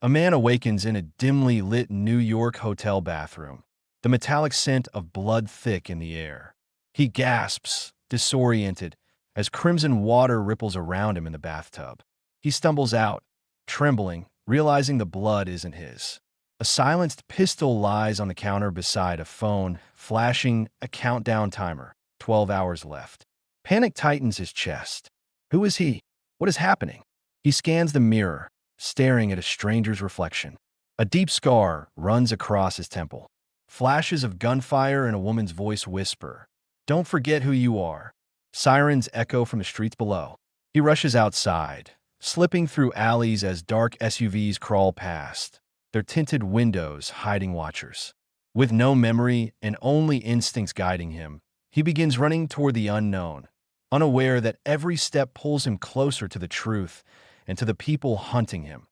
A man awakens in a dimly lit New York hotel bathroom, the metallic scent of blood thick in the air. He gasps, disoriented, as crimson water ripples around him in the bathtub. He stumbles out, trembling, realizing the blood isn't his. A silenced pistol lies on the counter beside a phone, flashing a countdown timer. 12 hours left. Panic tightens his chest. Who is he? What is happening? He scans the mirror, staring at a stranger's reflection. A deep scar runs across his temple. Flashes of gunfire and a woman's voice whisper, "Don't forget who you are." Sirens echo from the streets below. He rushes outside, slipping through alleys as dark SUVs crawl past, their tinted windows hiding watchers. With no memory and only instincts guiding him, he begins running toward the unknown, unaware that every step pulls him closer to the truth and to the people hunting him.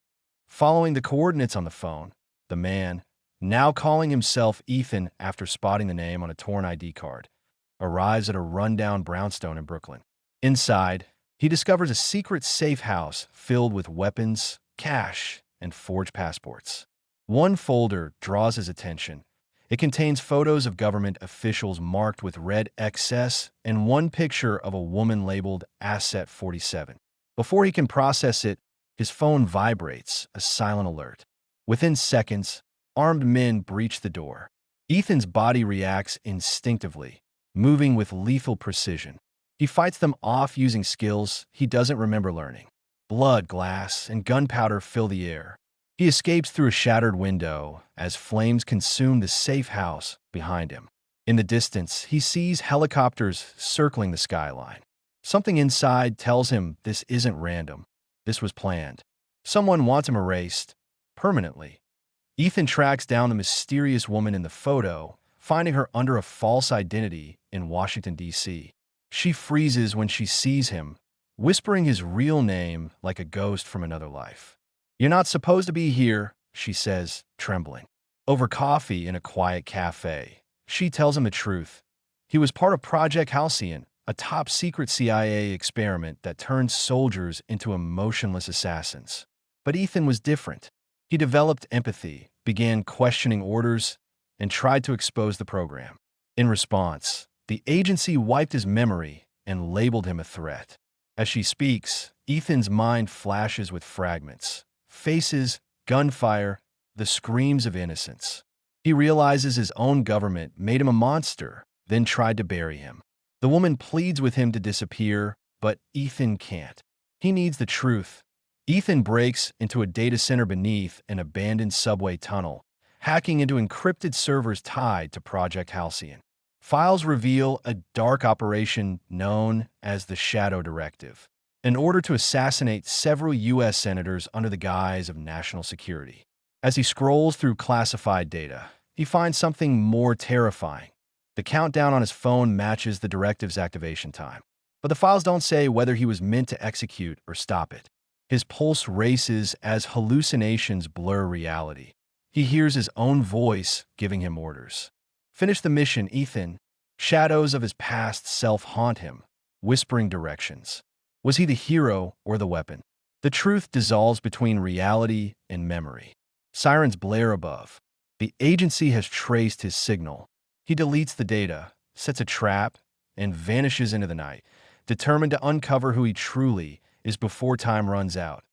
Following the coordinates on the phone, the man, now calling himself Ethan after spotting the name on a torn ID card, arrives at a rundown brownstone in Brooklyn. Inside, he discovers a secret safe house filled with weapons, cash, and forged passports. One folder draws his attention. It contains photos of government officials marked with red XS and one picture of a woman labeled Asset 47. Before he can process it, his phone vibrates, a silent alert. Within seconds, armed men breach the door. Ethan's body reacts instinctively, moving with lethal precision. He fights them off using skills he doesn't remember learning. Blood, glass, and gunpowder fill the air. He escapes through a shattered window as flames consume the safe house behind him. In the distance, he sees helicopters circling the skyline. Something inside tells him this isn't random. This was planned. Someone wants him erased, permanently. Ethan tracks down the mysterious woman in the photo, finding her under a false identity in Washington, D.C. She freezes when she sees him, whispering his real name like a ghost from another life. "You're not supposed to be here," she says, trembling. Over coffee in a quiet cafe, she tells him the truth. He was part of Project Halcyon, a top-secret CIA experiment that turned soldiers into emotionless assassins. But Ethan was different. He developed empathy, began questioning orders, and tried to expose the program. In response, the agency wiped his memory and labeled him a threat. As she speaks, Ethan's mind flashes with fragments. Faces, gunfire, the screams of innocence. He realizes his own government made him a monster, then tried to bury him. The woman pleads with him to disappear, but Ethan can't. He needs the truth. Ethan breaks into a data center beneath an abandoned subway tunnel, hacking into encrypted servers tied to Project Halcyon. Files reveal a dark operation known as the Shadow Directive, in order to assassinate several U.S. senators under the guise of national security. As he scrolls through classified data, he finds something more terrifying. The countdown on his phone matches the directive's activation time, but the files don't say whether he was meant to execute or stop it. His pulse races as hallucinations blur reality. He hears his own voice giving him orders. "Finish the mission, Ethan." Shadows of his past self haunt him, whispering directions. Was he the hero or the weapon? The truth dissolves between reality and memory. Sirens blare above. The agency has traced his signal. He deletes the data, sets a trap, and vanishes into the night, determined to uncover who he truly is before time runs out.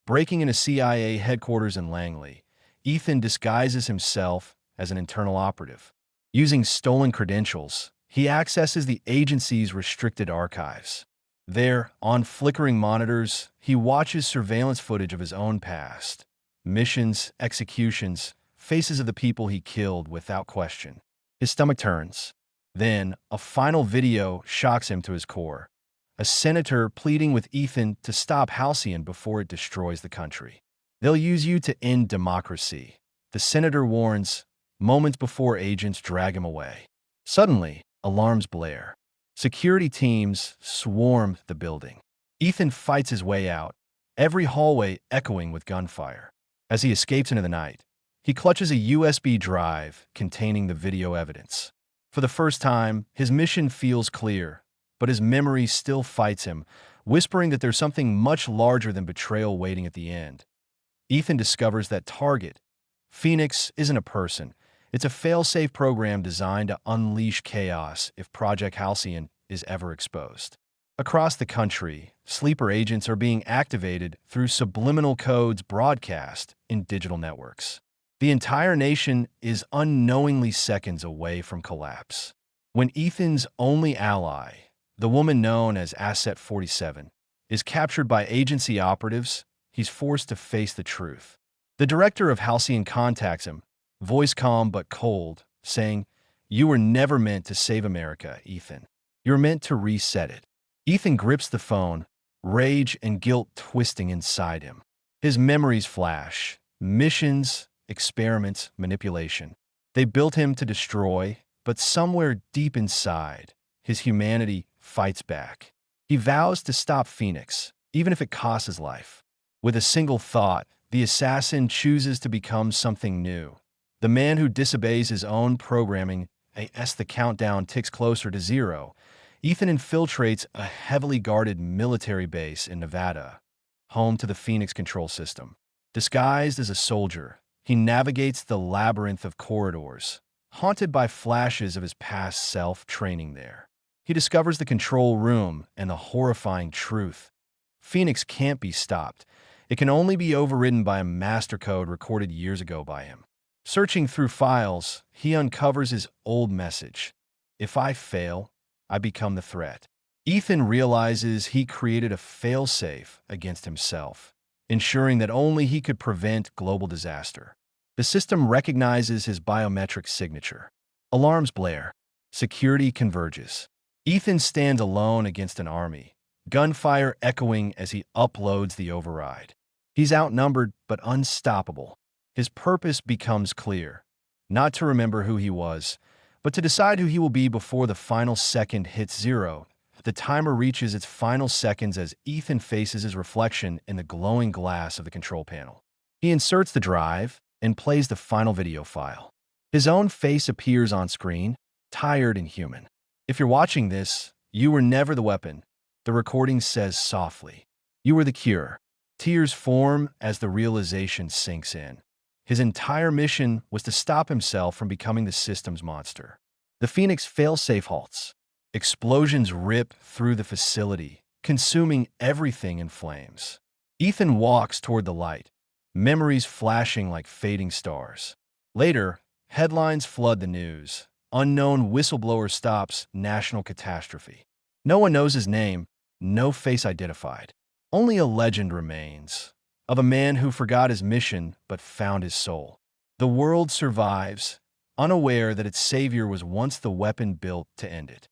Breaking into CIA headquarters in Langley, Ethan disguises himself as an internal operative. Using stolen credentials, he accesses the agency's restricted archives. There, on flickering monitors, he watches surveillance footage of his own past. Missions, executions, faces of the people he killed without question. His stomach turns. Then, a final video shocks him to his core. A senator pleading with Ethan to stop Halcyon before it destroys the country. "They'll use you to end democracy," the senator warns, moments before agents drag him away. Suddenly, alarms blare. Security teams swarm the building. Ethan fights his way out, every hallway echoing with gunfire. As he escapes into the night, he clutches a USB drive containing the video evidence. For the first time, his mission feels clear, but his memory still fights him, whispering that there's something much larger than betrayal waiting at the end. Ethan discovers that Target, Phoenix, isn't a person. It's a fail-safe program designed to unleash chaos if Project Halcyon is ever exposed. Across the country, sleeper agents are being activated through subliminal codes broadcast in digital networks. The entire nation is unknowingly seconds away from collapse. When Ethan's only ally, the woman known as Asset 47, is captured by agency operatives, he's forced to face the truth. The director of Halcyon contacts him, voice calm but cold, saying, "You were never meant to save America, Ethan. You're meant to reset it." Ethan grips the phone, rage and guilt twisting inside him. His memories flash. Missions, experiments, manipulation. They built him to destroy, but somewhere deep inside, his humanity fights back. He vows to stop Phoenix, even if it costs his life. With a single thought, the assassin chooses to become something new. The man who disobeys his own programming, as the countdown ticks closer to zero, Ethan infiltrates a heavily guarded military base in Nevada, home to the Phoenix control system. Disguised as a soldier, he navigates the labyrinth of corridors, haunted by flashes of his past self training there. He discovers the control room and the horrifying truth. Phoenix can't be stopped. It can only be overridden by a master code recorded years ago by him. Searching through files, he uncovers his old message. "If I fail, I become the threat." Ethan realizes he created a failsafe against himself, ensuring that only he could prevent global disaster. The system recognizes his biometric signature. Alarms blare. Security converges. Ethan stands alone against an army, gunfire echoing as he uploads the override. He's outnumbered but unstoppable. His purpose becomes clear, not to remember who he was, but to decide who he will be before the final second hits zero. The timer reaches its final seconds as Ethan faces his reflection in the glowing glass of the control panel. He inserts the drive and plays the final video file. His own face appears on screen, tired and human. "If you're watching this, you were never the weapon," the recording says softly. "You were the cure." Tears form as the realization sinks in. His entire mission was to stop himself from becoming the system's monster. The Phoenix failsafe halts. Explosions rip through the facility, consuming everything in flames. Ethan walks toward the light, memories flashing like fading stars. Later, headlines flood the news. Unknown whistleblower stops national catastrophe. No one knows his name, no face identified. Only a legend remains, of a man who forgot his mission but found his soul. The world survives, unaware that its savior was once the weapon built to end it.